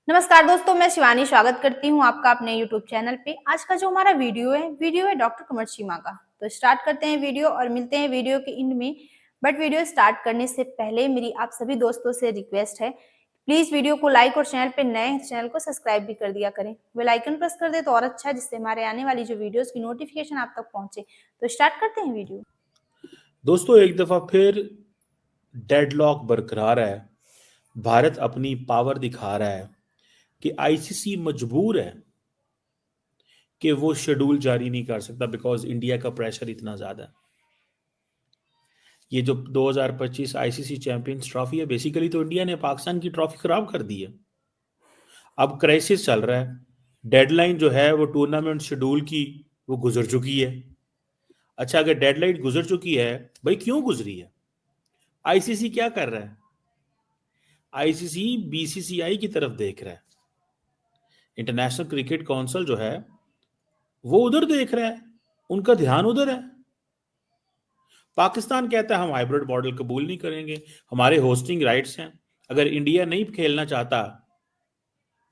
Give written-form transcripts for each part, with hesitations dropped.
नमस्कार दोस्तों, मैं शिवानी स्वागत करती हूँ आपका अपने यूट्यूब चैनल पे। आज का जो हमारा वीडियो है डॉक्टर कमर सीमा का। तो स्टार्ट करते हैं वीडियो और मिलते हैं वीडियो के एंड में। बट वीडियो स्टार्ट करने से पहले मेरी आप सभी दोस्तों से रिक्वेस्ट है, प्लीज़ वीडियो को लाइक और चैनल पे नए हैं चैनल को सब्सक्राइब भी कर दिया करें। बेल आइकन प्रेस कर दे तो और अच्छा है, जिससे हमारे आने वाली जो वीडियोज़ की नोटिफिकेशन आप तक पहुँचे। तो स्टार्ट करते हैं वीडियो। दोस्तों एक दफा फिर डेडलॉक बरकरार है। भारत अपनी पावर दिखा रहा है कि आईसीसी मजबूर है कि वो शेड्यूल जारी नहीं कर सकता बिकॉज इंडिया का प्रेशर इतना ज्यादा है। ये जो 2025 आईसीसी चैंपियंस ट्रॉफी है, बेसिकली तो इंडिया ने पाकिस्तान की ट्रॉफी खराब कर दी है। अब क्राइसिस चल रहा है। डेडलाइन जो है वो टूर्नामेंट शेड्यूल की वो गुजर चुकी है। अच्छा, अगर डेडलाइन गुजर चुकी है, भाई क्यों गुजरी है? आईसीसी क्या कर रहा है? आईसीसी बीसीसीआई की तरफ देख रहा है। इंटरनेशनल क्रिकेट काउंसिल जो है वो उधर देख रहा है, उनका ध्यान उधर है। पाकिस्तान कहता है हम हाइब्रिड मॉडल कबूल नहीं करेंगे, हमारे होस्टिंग राइट्स हैं। अगर इंडिया नहीं खेलना चाहता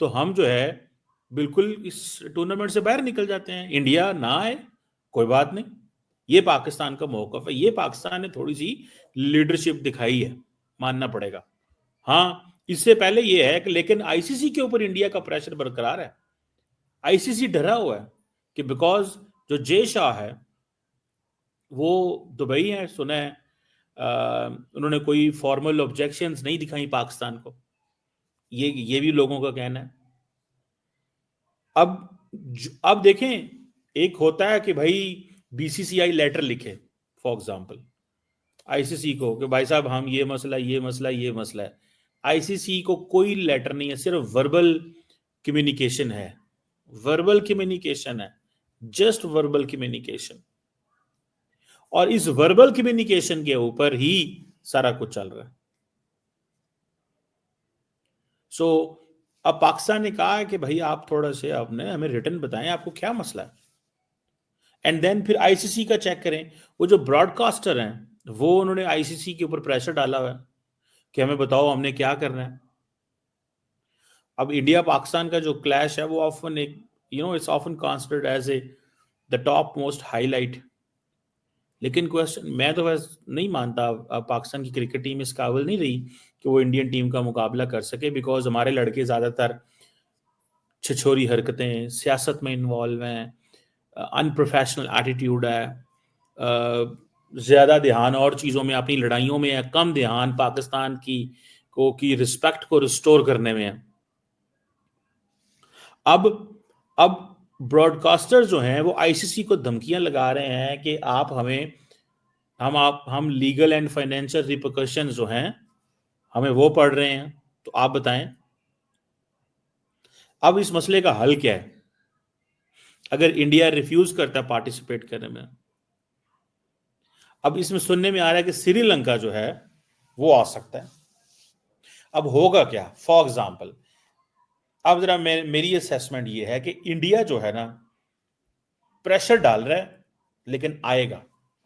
तो हम जो है बिल्कुल इस टूर्नामेंट से बाहर निकल जाते हैं। इंडिया ना आए, कोई बात नहीं। ये पाकिस्तान का मौकफ है। ये पाकिस्तान ने थोड़ी सी लीडरशिप दिखाई है, मानना पड़ेगा। हाँ, इससे पहले ये है कि लेकिन आईसीसी के ऊपर इंडिया का प्रेशर बरकरार है। आईसीसी डरा हुआ है कि बिकॉज जो जय शाह है वो दुबई है, सुना है। उन्होंने कोई फॉर्मल ऑब्जेक्शंस नहीं दिखाई पाकिस्तान को। ये भी लोगों का कहना है। अब देखें, एक होता है कि भाई बीसीसीआई लेटर लिखे फॉर एग्जांपल आईसीसी को कि भाई साहब हम ये मसला है। आईसीसी को कोई लेटर नहीं है, सिर्फ वर्बल कम्युनिकेशन है। वर्बल कम्युनिकेशन है, जस्ट वर्बल कम्युनिकेशन। और इस वर्बल कम्युनिकेशन के ऊपर ही सारा कुछ चल रहा है। सो अब पाकिस्तान ने कहा है कि भाई आप थोड़ा से आपने हमें रिटर्न बताएं, आपको क्या मसला है। एंड देन फिर आईसीसी का चेक करें। वो जो ब्रॉडकास्टर हैं वो उन्होंने आईसीसी के ऊपर प्रेशर डाला हुआ है कि हमें बताओ हमने क्या करना है। अब इंडिया पाकिस्तान का जो क्लैश है वो ऑफन एक it's often considered as a the top most highlight. लेकिन क्वेश्चन, मैं तो वैसे नहीं मानता अब पाकिस्तान की क्रिकेट टीम इस काबिल नहीं रही कि वो इंडियन टीम का मुकाबला कर सके, बिकॉज हमारे लड़के ज़्यादातर छिछोरी हरकतें, सियासत में इन्वॉल्व हैं, अनप्रोफेशनल एटीट्यूड है, ज़्यादा ध्यान और चीज़ों में, अपनी लड़ाइयों में है, कम ध्यान पाकिस्तान की रिस्पेक्ट को रिस्टोर करने में है। अब अब ब्रॉडकास्टर जो हैं वो आईसीसी को धमकियां लगा रहे हैं कि आप हमें हम लीगल एंड फाइनेंशियल रिपरकशन जो हैं हमें वो पढ़ रहे हैं। तो आप बताएं, अब इस मसले का हल क्या है? अगर इंडिया रिफ्यूज करता है पार्टिसिपेट करने में, अब इसमें सुनने में आ रहा है कि श्रीलंका जो है वो आ सकता है। अब होगा क्या? फॉर एग्जाम्पल, अब जरा मेरी असेसमेंट ये है कि इंडिया जो है ना प्रेशर डाल रहा है लेकिन आएगा।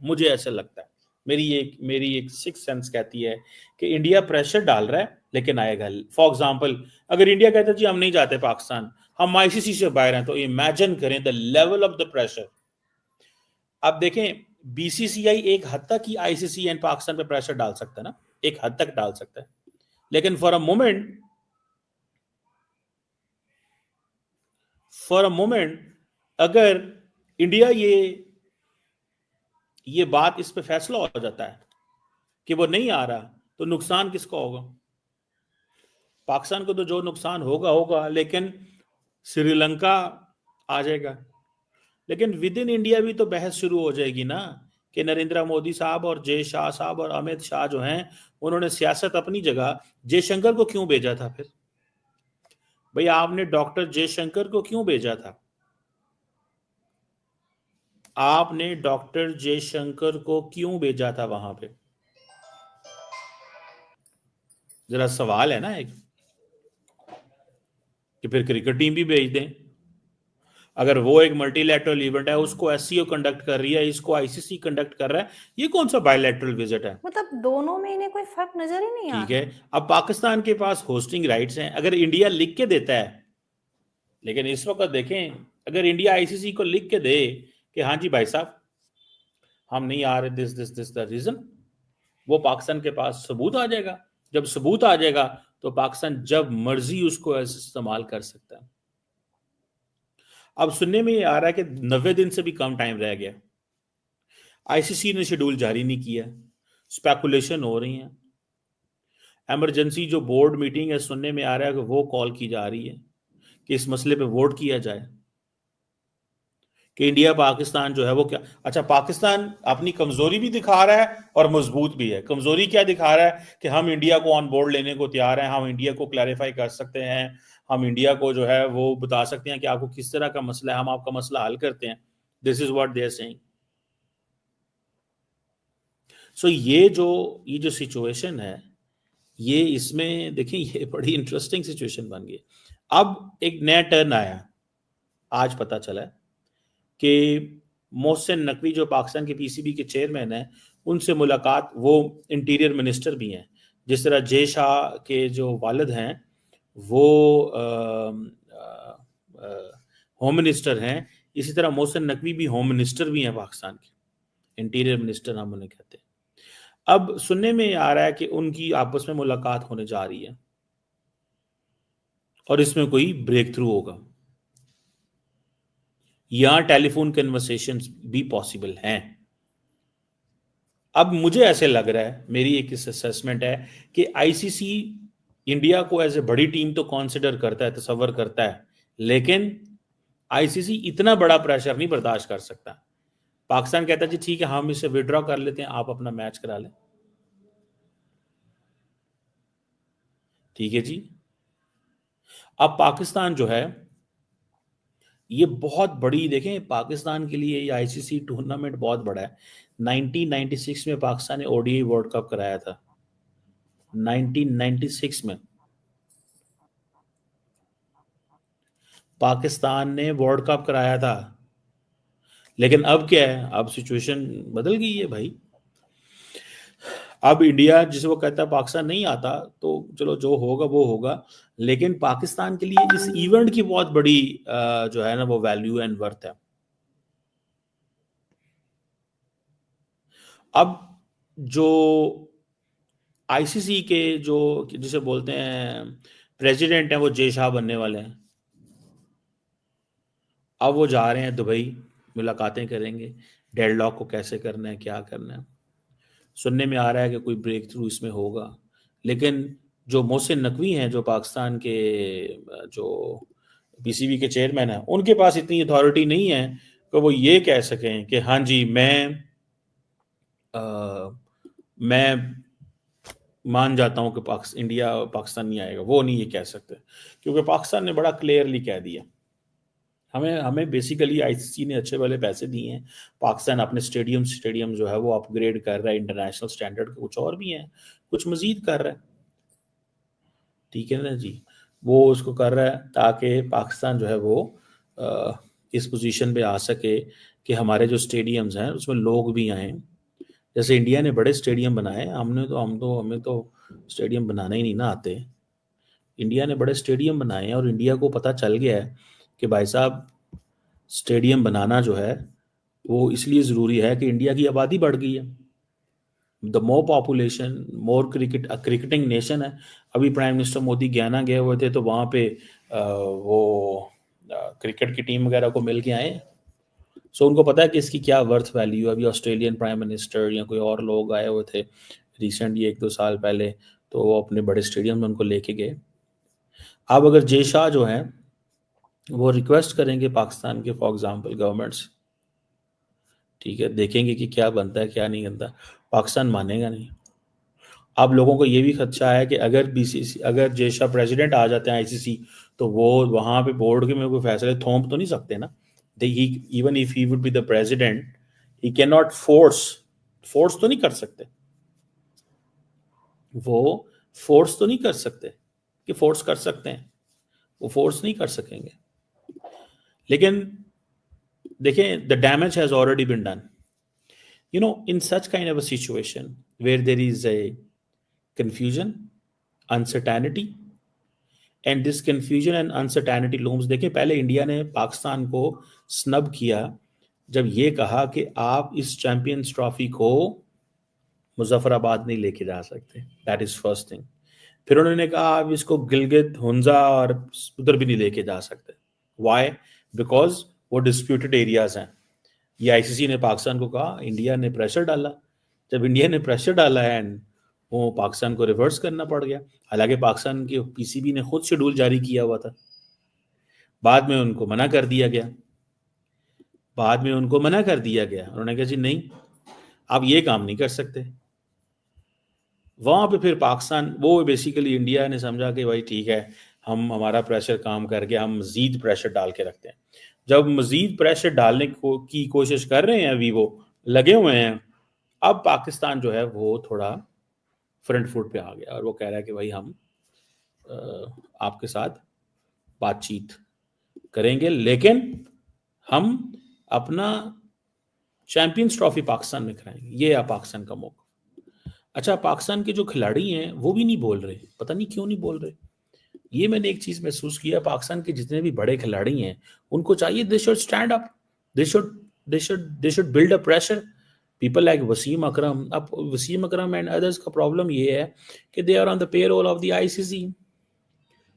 मुझे ऐसा लगता है, मेरी एक सिक्स सेंस कहती है कि इंडिया प्रेशर डाल रहा है लेकिन आएगा। फॉर एग्जाम्पल, अगर इंडिया कहता है जी हम नहीं जाते पाकिस्तान, हम आईसीसी से बाहर हैं, तो इमेजिन करें the level of the pressure. अब देखें, बीसीसीआई एक हद तक ही आईसीसी एंड पाकिस्तान पे प्रेशर डाल सकता है ना, एक हद तक डाल सकता है। लेकिन फॉर अ मोमेंट अगर इंडिया ये बात इस पे फैसला हो जाता है कि वो नहीं आ रहा, तो नुकसान किसका होगा? पाकिस्तान को तो जो नुकसान होगा होगा, लेकिन श्रीलंका आ जाएगा। लेकिन विद इन इंडिया भी तो बहस शुरू हो जाएगी ना कि नरेंद्र मोदी साहब और जय शाह साहब और अमित शाह जो हैं उन्होंने सियासत अपनी जगह, जयशंकर को क्यों भेजा था फिर? भाई आपने डॉक्टर जयशंकर को क्यों भेजा था? आपने डॉक्टर जयशंकर को क्यों भेजा था वहां पे? जरा सवाल है ना एक, कि फिर क्रिकेट टीम भी भेज दें। अगर वो एक मल्टीलैटरल इवेंट है, उसको एससीओ कंडक्ट कर रही है, इसको आईसीसी कंडक्ट कर रहा है, ये कौन सा बायलैटरल विजिट है? मतलब दोनों में इन्हें कोई फर्क नजर ही नहीं आ ठीक रहा। है, अब पाकिस्तान के पास होस्टिंग राइट्स हैं, अगर इंडिया लिख के देता है, लेकिन इस वक्त देखें, अगर इंडिया आईसीसी को लिख के दे कि हाँ जी भाई साहब हम नहीं आ रहे, this this this the reason, वो पाकिस्तान के पास सबूत आ जाएगा। जब सबूत आ जाएगा तो पाकिस्तान जब मर्जी उसको ऐसे इस्तेमाल कर सकता है। अब सुनने में ये आ रहा है कि 90 दिन से भी कम टाइम रह गया, आईसीसी ने शेड्यूल जारी नहीं किया, स्पेकुलेशन हो रही है। इमरजेंसी जो बोर्ड मीटिंग है, सुनने में आ रहा है कि वो कॉल की जा रही है कि इस मसले पे वोट किया जाए कि इंडिया पाकिस्तान जो है वो क्या। अच्छा, पाकिस्तान अपनी कमजोरी भी दिखा रहा है और मजबूत भी है। कमजोरी क्या दिखा रहा है कि हम इंडिया को ऑन बोर्ड लेने को तैयार हैं, हम इंडिया को क्लैरिफाई कर सकते हैं, हम इंडिया को जो है वो बता सकते हैं कि आपको किस तरह का मसला है, हम आपका मसला हल करते हैं। This is what they are saying. So ये जो सिचुएशन है, ये इसमें देखिए ये बड़ी इंटरेस्टिंग सिचुएशन बन गई। अब एक नया टर्न आया, आज पता चला कि मोहसिन नकवी जो पाकिस्तान के पीसीबी के चेयरमैन हैं, उनसे मुलाकात, वो इंटीरियर मिनिस्टर भी हैं, जिस तरह जय शाह के जो वालिद हैं वो होम मिनिस्टर हैं, इसी तरह मोहसिन नकवी भी होम मिनिस्टर भी हैं पाकिस्तान के, इंटीरियर मिनिस्टर हम उन्हें कहते हैं। अब सुनने में आ रहा है कि उनकी आपस में मुलाकात होने जा रही है और इसमें कोई ब्रेक थ्रू होगा, यहां टेलीफोन कन्वर्सेशंस भी पॉसिबल हैं। अब मुझे ऐसे लग रहा है, मेरी एक असेसमेंट है कि आईसीसी इंडिया को एज ए बड़ी टीम तो कंसिडर करता है, तसव्वुर करता है, लेकिन आईसीसी इतना बड़ा प्रेशर नहीं बर्दाश्त कर सकता। पाकिस्तान कहता है जी ठीक है, हम इसे विड्रॉ कर लेते हैं, आप अपना मैच करा लें। ठीक है जी। अब पाकिस्तान जो है ये बहुत बड़ी, देखें पाकिस्तान के लिए ये आईसीसी टूर्नामेंट बहुत बड़ा है। 1996 में पाकिस्तान ने ओडीआई वर्ल्ड कप कराया था, 1996 में पाकिस्तान ने वर्ल्ड कप कराया था। लेकिन अब क्या है, अब सिचुएशन बदल गई है भाई। अब इंडिया जिसे वो कहता है पाकिस्तान नहीं आता, तो चलो जो होगा वो होगा, लेकिन पाकिस्तान के लिए इस इवेंट की बहुत बड़ी जो है ना वो वैल्यू एंड वर्थ है। अब जो आईसीसी के जो जिसे बोलते हैं प्रेसिडेंट हैं, वो जय शाह बनने वाले हैं। अब वो जा रहे हैं दुबई, मुलाकातें करेंगे, डेडलॉक को कैसे करना है, क्या करना है। सुनने में आ रहा है कि कोई ब्रेक थ्रू इसमें होगा, लेकिन जो मोहसिन नकवी हैं, जो पाकिस्तान के जो पीसीबी के चेयरमैन हैं, उनके पास इतनी अथॉरिटी नहीं है कि वो ये कह सकें कि हाँ जी मैं मान जाता हूं कि इंडिया पाकिस्तान नहीं आएगा। वो नहीं ये कह सकते, क्योंकि पाकिस्तान ने बड़ा क्लियरली कह दिया। हमें हमें बेसिकली आईसीसी ने अच्छे वाले पैसे दिए हैं, पाकिस्तान अपने स्टेडियम जो है वो अपग्रेड कर रहा है इंटरनेशनल स्टैंडर्ड, कुछ और भी हैं, कुछ मजीद कर रहा है। ठीक है ना जी, वो उसको कर रहा है ताकि पाकिस्तान जो है वो इस पोजीशन पे आ सके कि हमारे जो स्टेडियम्स हैं उसमें लोग भी आए। जैसे इंडिया ने बड़े स्टेडियम बनाए, हमें तो स्टेडियम बनाने ही नहीं ना आते। इंडिया ने बड़े स्टेडियम बनाए हैं और इंडिया को पता चल गया है कि भाई साहब स्टेडियम बनाना जो है वो इसलिए ज़रूरी है कि इंडिया की आबादी बढ़ गई है, the more population more cricketing nation है। अभी प्राइम मिनिस्टर मोदी गयाना गए हुए थे, तो वहाँ पे वो क्रिकेट की टीम वगैरह को मिल के आए। सो उनको पता है कि इसकी क्या वर्थ वैल्यू है। अभी ऑस्ट्रेलियन प्राइम मिनिस्टर या कोई और लोग आए हुए थे रिसेंटली 1-2 साल पहले, तो वो अपने बड़े स्टेडियम में उनको लेके गए। अब अगर जय शाह जो हैं वो रिक्वेस्ट करेंगे पाकिस्तान के फॉर एग्जांपल गवर्नमेंट से, ठीक है, देखेंगे कि क्या बनता है क्या नहीं बनता, पाकिस्तान मानेगा नहीं। अब लोगों को ये भी खदशा है कि अगर जय शाह प्रेसिडेंट आ जाते हैं आईसीसी, तो वो वहाँ पे बोर्ड के में कोई फैसले थोप तो नहीं सकते ना। They he even if he would be the president, he can not force तो नहीं कर सकते, वो फोर्स तो नहीं कर सकते कि फोर्स कर सकते हैं, वो फोर्स नहीं कर सकेंगे। लेकिन देखें, the damage has already been done. In such kind of a situation where there is a confusion, uncertainty, and this confusion and uncertainty looms. देखें, पहले इंडिया ने पाकिस्तान को स्नब किया जब ये कहा कि आप इस चैंपियंस ट्रॉफी को मुजफ्फराबाद नहीं लेके जा सकते. That is first thing. फिर उन्होंने कहा आप इसको गिलगित, हुंजा और उधर भी नहीं लेके जा सकते. वाई? बिकॉज वो डिस्प्यूटेड एरियाज हैं. ये आईसीसी ने पाकिस्तान को कहा, इंडिया ने प्रेशर डाला. जब इंडिया ने प्रेशर डाला एंड वो पाकिस्तान को रिवर्स करना पड़ गया. हालांकि पाकिस्तान के पीसीबी ने खुद शेड्यूल जारी किया हुआ था. बाद में उनको मना कर दिया गया. उन्होंने कहा जी नहीं, आप ये काम नहीं कर सकते. वहां पे फिर पाकिस्तान, वो बेसिकली इंडिया ने समझा कि भाई ठीक है, हम हमारा प्रेशर काम करके हम मजीद प्रेशर डाल के रखते हैं. जब मजीद प्रेशर डालने की कोशिश कर रहे हैं, अभी वो लगे हुए हैं. अब पाकिस्तान जो है वो थोड़ा फ्रंट फुट पे आ गया और वो कह रहा है कि भाई हम आपके साथ बातचीत करेंगे, लेकिन हम अपना चैंपियंस ट्रॉफी पाकिस्तान में कराएंगे. ये है पाकिस्तान का मौका. अच्छा, पाकिस्तान के जो खिलाड़ी हैं वो भी नहीं बोल रहे. पता नहीं क्यों नहीं बोल रहे. ये मैंने एक चीज महसूस किया, पाकिस्तान के जितने भी बड़े खिलाड़ी हैं उनको चाहिए they should stand up. They should build a pressure. People like Wasim Akram. अब वसीम अकरम एंड अदर्स का प्रॉब्लम ये है कि they are on the payroll of the ICC.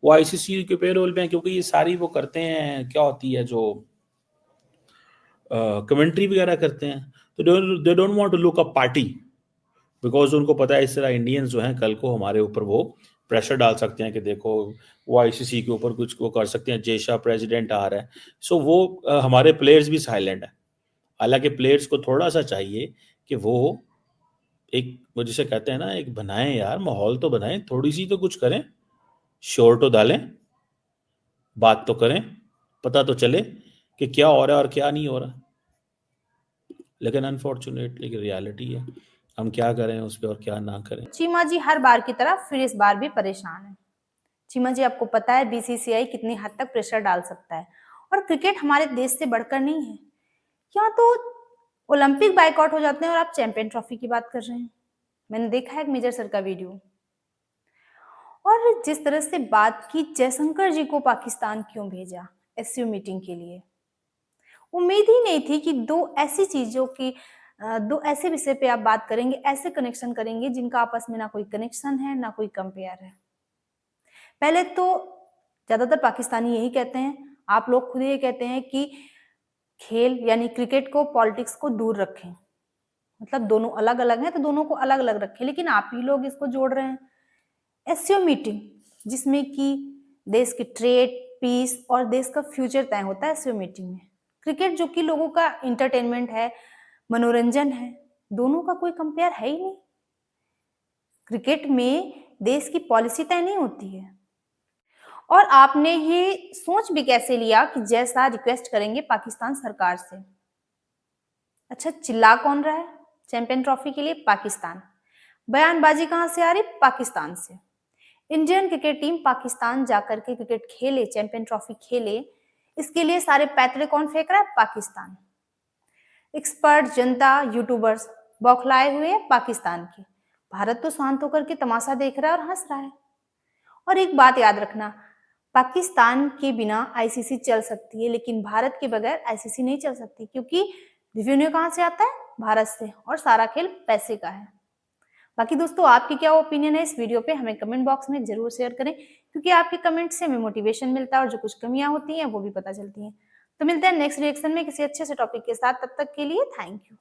वो आईसीसी के पेरोल पे हैं क्योंकि ये सारी वो करते हैं, क्या होती है जो कमेंट्री वगैरह करते हैं. तो they don't want to look a party, because उनको पता है इस तरह इंडियंस जो हैं कल को हमारे ऊपर वो प्रेशर डाल सकते हैं कि देखो वो आईसीसी के ऊपर कुछ वो कर सकते हैं. जेशा प्रेसिडेंट आ रहा है. सो वो हमारे प्लेयर्स भी साइलेंट है. हालांकि प्लेयर्स को थोड़ा सा चाहिए कि वो एक, वो जिसे कहते हैं ना, एक बनाएं यार, माहौल तो बनाएं, थोड़ी सी तो कुछ करें, शोर तो डालें, बात तो करें, पता तो चले कि क्या हो रहा है और क्या नहीं हो रहा. लेकिन अनफॉर्चुनेटली रियलिटी है, हम क्या करें उस पर और क्या ना करें. चीमा जी हर बार की तरह फिर इस बार भी परेशान है. चीमा जी, आपको पता है बीसीसीआई कितनी हद तक प्रेशर डाल सकता है, और क्रिकेट हमारे देश से बढ़कर नहीं है. यहाँ तो ओलंपिक बाइकआउट हो जाते हैं और आप चैंपियन ट्रॉफी की बात कर रहे हैं. मैंने देखा है एक मेजर सर का वीडियो, और जिस तरह से बात की जयशंकर जी को पाकिस्तान क्यों भेजा एससीओ मीटिंग के लिए, उम्मीद ही नहीं थी कि दो ऐसे विषय पे आप बात करेंगे, ऐसे कनेक्शन करेंगे जिनका आपस में ना कोई कनेक्शन है ना कोई कंपेयर है. पहले तो ज्यादातर पाकिस्तानी यही कहते हैं, आप लोग खुद ये कहते हैं कि खेल यानी क्रिकेट को, पॉलिटिक्स को दूर रखें. मतलब दोनों अलग अलग हैं तो दोनों को अलग अलग रखें, लेकिन आप ही लोग इसको जोड़ रहे हैं. एससीओ मीटिंग, जिसमें कि देश की ट्रेड, पीस और देश का फ्यूचर तय होता है एससीओ मीटिंग में. क्रिकेट जो कि लोगों का इंटरटेनमेंट है, मनोरंजन है, दोनों का कोई कंपेयर है ही नहीं. क्रिकेट में देश की पॉलिसी तय नहीं होती है. और आपने ये सोच भी कैसे लिया कि जैसा रिक्वेस्ट करेंगे पाकिस्तान सरकार से. अच्छा, चिल्ला कौन रहा है चैंपियन ट्रॉफी के लिए? पाकिस्तान. बयानबाजी कहां से आ रही? पाकिस्तान से. इंडियन क्रिकेट टीम पाकिस्तान जाकर के क्रिकेट खेले, चैंपियन ट्रॉफी खेले, इसके लिए सारे पैतरे कौन फेंक रहा है? पाकिस्तान. एक्सपर्ट, जनता, यूट्यूबर्स बौखलाए हुए हैं पाकिस्तान के. भारत तो शांत होकर के तमाशा देख रहा है और हंस रहा है. और एक बात याद रखना, पाकिस्तान के बिना आईसीसी चल सकती है, लेकिन भारत के बगैर आईसीसी नहीं चल सकती, क्योंकि रेवेन्यू कहां से आता है? भारत से, और सारा खेल पैसे का है. बाकी दोस्तों, आपकी क्या ओपिनियन है इस वीडियो पे, हमें कमेंट बॉक्स में जरूर शेयर करें, क्योंकि आपके कमेंट से हमें मोटिवेशन मिलता है और जो कुछ कमियां होती हैं वो भी पता चलती हैं. तो मिलते हैं नेक्स्ट रिएक्शन में किसी अच्छे से टॉपिक के साथ. तब तक के लिए थैंक यू.